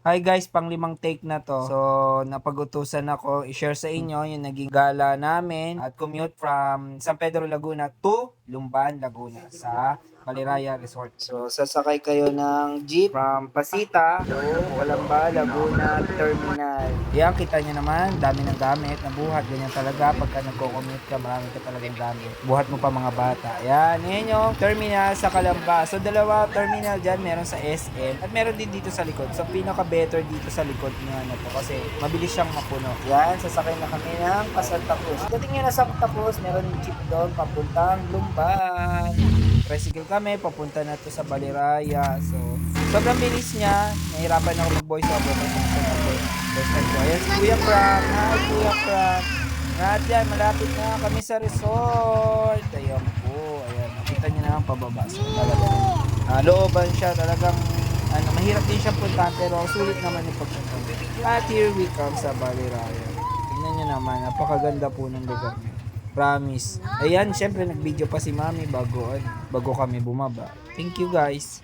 Hi guys, pang-limang take na 'to. So, napag-utusan ako i-share sa inyo yung naging gala namin at commute from San Pedro, Laguna to Lumban, Laguna sa Baliraya Resort. So, sasakay kayo ng jeep from Pasita to Calamba, Laguna Terminal. Yan, kita nyo naman, dami ng gamit na buhat. Ganyan talaga pagka nagko-commute ka, marami ka talagang gamit. Buhat mo pa mga bata. Yan yung terminal sa Calamba. So, dalawa terminal dyan, meron sa SM at meron din dito sa likod. So, pinaka-better dito sa likod nga na to kasi mabilis siyang mapuno. Yan, sasakay na kami ng Santa Cruz. Dating nyo na sa Santa Cruz, meron yung jeep doon papuntang Lumban. Tricycle kami, papunta na to sa Baliraya. So, sobrang bilis niya. Nahirapan ako mag-voice over kasi first time ko. Ayan si Kuya Frank. Hi, Kuya Frank. At yan, malapit na kami sa resort. Ayan po. Ayan, nakita niyo na ang pababa. So, talaga looban siya. Talagang, mahirap din siya puntahan pero sulit naman yung pagpunta. At here we come sa Baliraya. Tingnan niyo naman, napakaganda po ng lugar niyo. Promise. Ayan, syempre nag-video pa si Mami bago kami bumaba. Thank you guys.